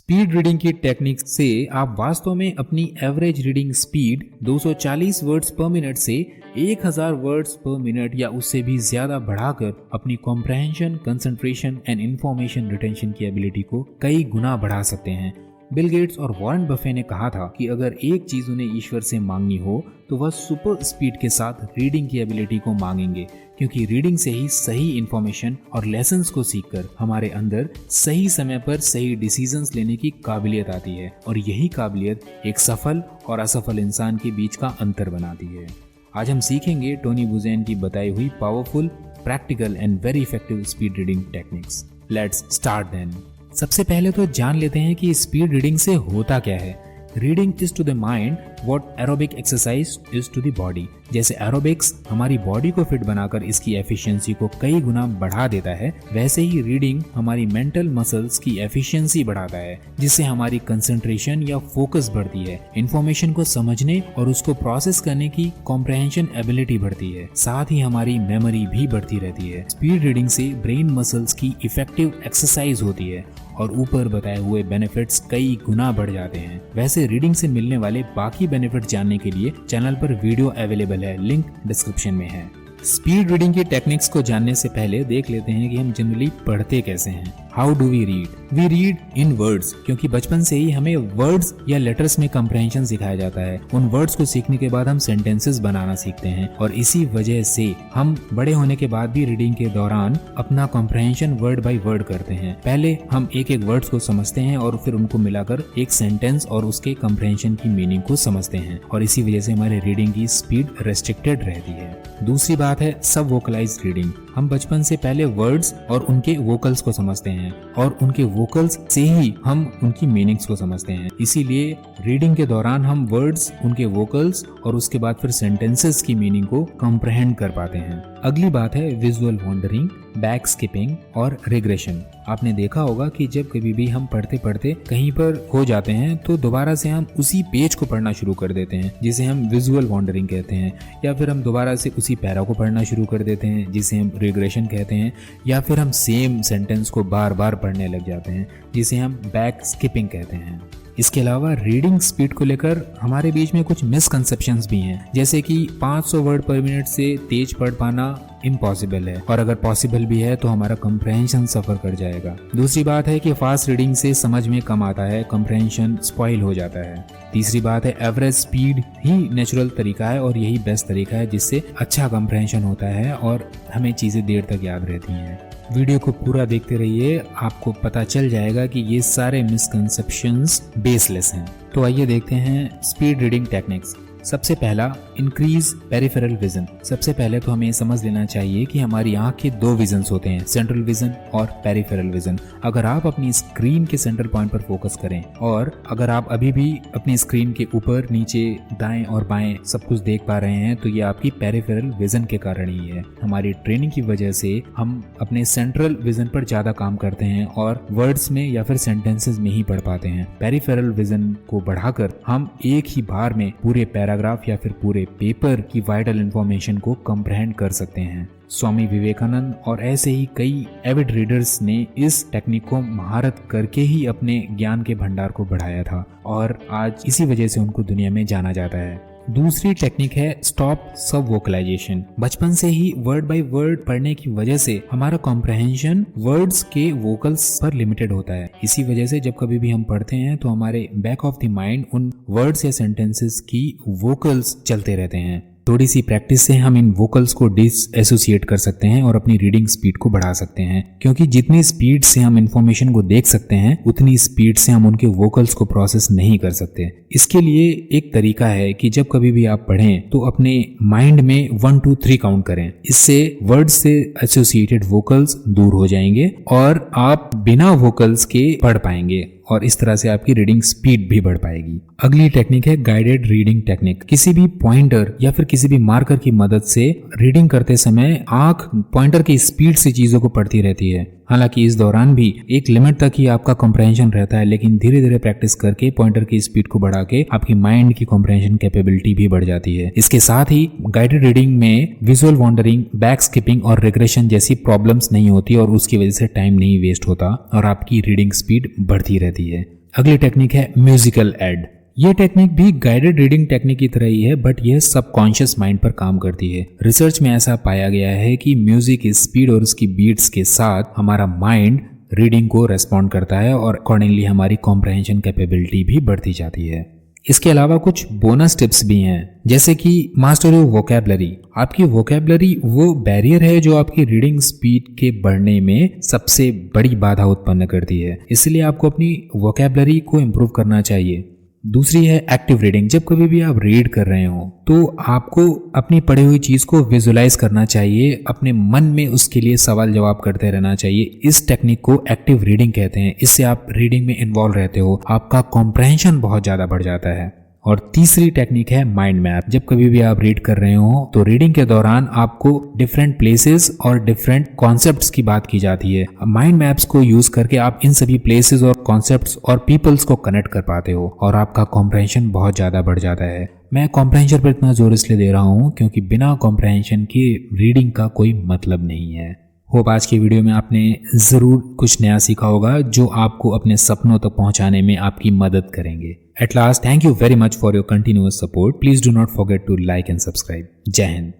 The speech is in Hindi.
स्पीड रीडिंग की टेक्निक से आप वास्तव में अपनी एवरेज रीडिंग स्पीड 240 वर्ड्स पर मिनट से 1000 वर्ड्स पर मिनट या उससे भी ज्यादा बढ़ाकर अपनी comprehension, concentration and information retention की एबिलिटी को कई गुना बढ़ा सकते हैं। बिल गेट्स और वॉरेन बफे ने कहा था कि अगर एक चीज उन्हें ईश्वर से मांगनी हो तो वह सुपर स्पीड के साथ रीडिंग की एबिलिटी को मांगेंगे, क्योंकि रीडिंग से ही सही इंफॉर्मेशन और लेसन्स को सीखकर हमारे अंदर सही समय पर सही डिसीजंस लेने की काबिलियत आती है और यही काबिलियत एक सफल और असफल इंसान के बीच का अंतर बनाती है। आज हम सीखेंगे टोनी बुज़ेन की बताई हुई powerful, practical and very effective speed reading techniques. Let's start then. सबसे पहले तो जान लेते हैं कि स्पीड रीडिंग से होता क्या है। Reading is to the mind what aerobic exercise is to the body. जैसे एरोबिक्स हमारी बॉडी को फिट बनाकर इसकी एफिशिएंसी को कई गुना बढ़ा देता है, वैसे ही रीडिंग हमारी मेंटल मसल्स की एफिशिएंसी बढ़ाता है, जिससे हमारी कंसंट्रेशन या फोकस बढ़ती है, इंफॉर्मेशन को समझने और उसको प्रोसेस करने की कॉम्प्रहेंशन एबिलिटी बढ़ती है, साथ ही हमारी मेमोरी भी बढ़ती रहती है। स्पीड रीडिंग से ब्रेन मसल्स की इफेक्टिव एक्सरसाइज होती है और ऊपर बताए हुए बेनिफिट्स कई गुना बढ़ जाते हैं। वैसे रीडिंग से मिलने वाले बाकी बेनिफिट जानने के लिए चैनल पर वीडियो अवेलेबल है, लिंक डिस्क्रिप्शन में है। स्पीड रीडिंग की टेक्निक्स को जानने से पहले देख लेते हैं कि हम जनरली पढ़ते कैसे हैं। How do we read? We read in words, क्योंकि बचपन से ही हमें वर्ड्स या लेटर्स में कंप्रहेंशन सिखाया जाता है। उन वर्ड्स को सीखने के बाद हम सेंटेंसेस बनाना सीखते हैं और इसी वजह से हम बड़े होने के बाद भी रीडिंग के दौरान अपना कंप्रहेंशन वर्ड बाय वर्ड करते हैं। पहले हम एक एक वर्ड्स को समझते हैं और फिर उनको मिलाकर एक सेंटेंस और उसके कंप्रहेंशन की मीनिंग को समझते हैं और इसी वजह से हमारे रीडिंग की स्पीड रेस्ट्रिक्टेड रहती है। दूसरी बात है सब वोकलाइज्ड रीडिंग। हम बचपन से पहले वर्ड्स और उनके वोकल्स को समझते हैं और उनके वोकल्स से ही हम उनकी मीनिंग्स को समझते हैं। इसीलिए रीडिंग के दौरान हम वर्ड्स, उनके वोकल्स और उसके बाद फिर सेंटेंसेस की मीनिंग को कॉम्प्रहेंड कर पाते हैं। अगली बात है विजुअल वॉन्डरिंग, बैक स्किपिंग और रिग्रेशन। आपने देखा होगा कि जब कभी भी हम पढ़ते पढ़ते कहीं पर खो जाते हैं तो दोबारा से हम उसी पेज को पढ़ना शुरू कर देते हैं, जिसे हम विजुअल वॉन्डरिंग कहते हैं, या फिर हम दोबारा से उसी पैरा को पढ़ना शुरू कर देते हैं, जिसे हम रिग्रेशन कहते हैं, या फिर हम सेम सेंटेंस को बार बार पढ़ने लग जाते हैं, जिसे हम बैक स्किपिंग कहते हैं। इसके अलावा रीडिंग स्पीड को लेकर हमारे बीच में कुछ मिसकंसेप्शंस भी हैं, जैसे कि 500 वर्ड पर मिनट से तेज पढ़ पाना इम्पॉसिबल है, और अगर पॉसिबल भी है तो हमारा कंप्रहेंशन सफर कर जाएगा। दूसरी बात है कि फास्ट रीडिंग से समझ में कम आता है, कंप्रहेंशन स्पॉइल हो जाता है। तीसरी बात है एवरेज स्पीड ही नेचुरल तरीका है और यही बेस्ट तरीका है जिससे अच्छा कंप्रहेंशन होता है और हमें चीजें देर तक याद रहती हैं। वीडियो को पूरा देखते रहिए, आपको पता चल जाएगा कि ये सारे मिसकंसेप्शंस बेसलेस हैं। तो आइए देखते हैं स्पीड रीडिंग टेक्निक्स। सबसे पहला, इंक्रीज पेरिफेरल विजन। सबसे पहले तो हमें समझ लेना चाहिए कि हमारी आंख के दो विजन्स होते हैं, सेंट्रल विजन और पेरिफेरल विजन। अगर आप अपनी स्क्रीन के सेंटर पॉइंट पर फोकस करें और अगर आप अभी भी अपनी स्क्रीन के ऊपर, नीचे, दाएं और बाएं सब कुछ देख पा रहे हैं तो ये आपकी पेरिफेरल विजन के कारण ही है। हमारी ट्रेनिंग की वजह से हम अपने सेंट्रल विजन पर ज्यादा काम करते हैं और वर्ड्स में या फिर सेंटेंसेस में ही पढ़ पाते हैं। पेरिफेरल विजन को बढ़ाकर हम एक ही बार में पूरे पैराग्राफ या फिर पूरे पेपर की वाइटल इंफॉर्मेशन को कंप्रहेंड कर सकते हैं। स्वामी विवेकानंद और ऐसे ही कई एविड रीडर्स ने इस टेक्निक को महारत करके ही अपने ज्ञान के भंडार को बढ़ाया था और आज इसी वजह से उनको दुनिया में जाना जाता है। दूसरी टेक्निक है स्टॉप सब वोकलाइजेशन। बचपन से ही वर्ड बाय वर्ड पढ़ने की वजह से हमारा कॉम्प्रहेंशन वर्ड्स के वोकल्स पर लिमिटेड होता है। इसी वजह से जब कभी भी हम पढ़ते हैं तो हमारे बैक ऑफ द माइंड उन वर्ड्स या सेंटेंसेस की वोकल्स चलते रहते हैं। थोड़ी सी प्रैक्टिस से हम इन वोकल्स को डिसएसोसिएट कर सकते हैं और अपनी रीडिंग स्पीड को बढ़ा सकते हैं, क्योंकि जितनी स्पीड से हम इंफॉर्मेशन को देख सकते हैं उतनी स्पीड से हम उनके वोकल्स को प्रोसेस नहीं कर सकते। इसके लिए एक तरीका है कि जब कभी भी आप पढ़ें तो अपने माइंड में 1 2 3 काउंट करें। इससे वर्ड्स से एसोसिएटेड वोकल्स दूर हो जाएंगे और आप बिना वोकल्स के पढ़ पाएंगे और इस तरह से आपकी रीडिंग स्पीड भी बढ़ पाएगी। अगली टेक्निक है गाइडेड रीडिंग टेक्निक। किसी भी पॉइंटर या फिर किसी भी मार्कर की मदद से रीडिंग करते समय आंख पॉइंटर की स्पीड से चीजों को पढ़ती रहती है। हालांकि इस दौरान भी एक लिमिट तक ही आपका कॉम्प्रहेंशन रहता है, लेकिन धीरे धीरे प्रैक्टिस करके पॉइंटर की स्पीड को बढ़ा के आपकी माइंड की कॉम्प्रहेंशन कैपेबिलिटी भी बढ़ जाती है। इसके साथ ही गाइडेड रीडिंग में विजुअल वॉन्डरिंग, बैक स्किपिंग और रिग्रेशन जैसी प्रॉब्लम्स नहीं होती और उसकी वजह से टाइम नहीं वेस्ट होता और आपकी रीडिंग स्पीड बढ़ती रहती है। अगली टेक्निक है म्यूजिकल एड। ये टेक्निक भी गाइडेड रीडिंग टेक्निक की तरह ही है, बट यह सबकॉन्शियस माइंड पर काम करती है। रिसर्च में ऐसा पाया गया है कि म्यूजिक की स्पीड और उसकी बीट्स के साथ हमारा माइंड रीडिंग को रेस्पॉन्ड करता है और अकॉर्डिंगली हमारी कॉम्प्रहेंशन कैपेबिलिटी भी बढ़ती जाती है। इसके अलावा कुछ बोनस टिप्स भी हैं, जैसे कि मास्टर योर वोकैबुलरी। आपकी वोकैबुलरी वो बैरियर है जो आपकी रीडिंग स्पीड के बढ़ने में सबसे बड़ी बाधा उत्पन्न करती है, इसलिए आपको अपनी वोकैबुलरी को इम्प्रूव करना चाहिए। दूसरी है एक्टिव रीडिंग। जब कभी भी आप रीड कर रहे हो तो आपको अपनी पढ़ी हुई चीज को विजुलाइज करना चाहिए, अपने मन में उसके लिए सवाल जवाब करते रहना चाहिए। इस टेक्निक को एक्टिव रीडिंग कहते हैं। इससे आप रीडिंग में इन्वॉल्व रहते हो, आपका कॉम्प्रहेंशन बहुत ज्यादा बढ़ जाता है। और तीसरी टेक्निक है माइंड मैप। जब कभी भी आप रीड कर रहे हो तो रीडिंग के दौरान आपको डिफरेंट प्लेसेस और डिफरेंट कॉन्सेप्ट्स की बात की जाती है। माइंड मैप्स को यूज करके आप इन सभी प्लेसेस और कॉन्सेप्ट्स और पीपल्स को कनेक्ट कर पाते हो और आपका कॉम्प्रहेंशन बहुत ज्यादा बढ़ जाता है। मैं कॉम्प्रहेंशन पर इतना जोर इसलिए दे रहा हूँ क्योंकि बिना कॉम्प्रहेंशन के रीडिंग का कोई मतलब नहीं है। होप आज की वीडियो में आपने ज़रूर कुछ नया सीखा होगा जो आपको अपने सपनों तक पहुंचाने में आपकी मदद करेंगे। At last, thank you very much for your continuous support. Please do not forget to like and subscribe. Jai Hind.